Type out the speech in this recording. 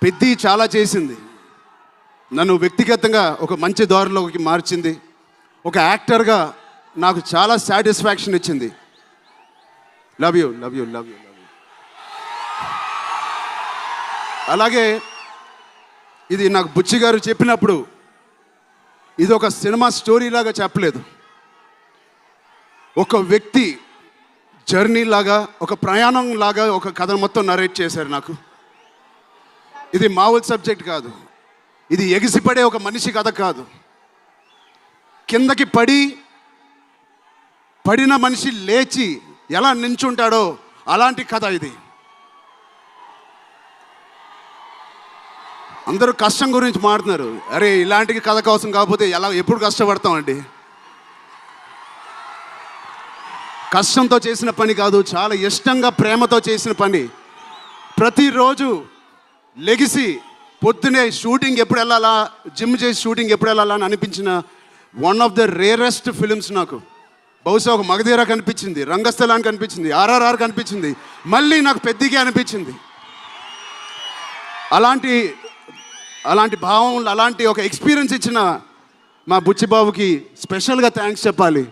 పెద్ది చాలా చేసింది, నన్ను వ్యక్తిగతంగా ఒక మంచి దారిలోకి మార్చింది. ఒక యాక్టర్గా నాకు చాలా సాటిస్ఫాక్షన్ ఇచ్చింది. Love you love you love you love you. అలాగే ఇది నాకు బుచ్చి గారు చెప్పినప్పుడు ఇది ఒక సినిమా స్టోరీ లాగా చెప్పలేదు, ఒక వ్యక్తి జర్నీ లాగా, ఒక ప్రయాణం లాగా ఒక కథ మొత్తం నరేట్ చేశారు నాకు. ఇది మామూలు సబ్జెక్ట్ కాదు, ఇది ఎగిసిపడే ఒక మనిషి కథ కాదు. కిందకి పడిన మనిషి లేచి ఎలా నించుంటాడో అలాంటి కథ ఇది. అందరూ కష్టం గురించి మాట్లాడుతున్నారు. అరే ఇలాంటి కథ కోసం కాకపోతే ఎప్పుడు కష్టపడతామండి. కష్టంతో చేసిన పని కాదు, చాలా ఇష్టంగా ప్రేమతో చేసిన పని. ప్రతిరోజు లెగిసి పొద్దునే షూటింగ్ ఎప్పుడు వెళ్ళాలా, జిమ్ చేసి షూటింగ్ ఎప్పుడు వెళ్ళాలా అని అనిపించిన one of the rarest films నాకు. బహుశా ఒక మగధీర కనిపించింది, రంగస్థలానికి కనిపించింది, RRR కనిపించింది, మళ్ళీ నాకు పెద్దికి అనిపించింది. అలాంటి భావం, అలాంటి ఒక ఎక్స్పీరియన్స్ ఇచ్చిన మా బుచ్చిబాబుకి స్పెషల్గా థ్యాంక్స్ చెప్పాలి.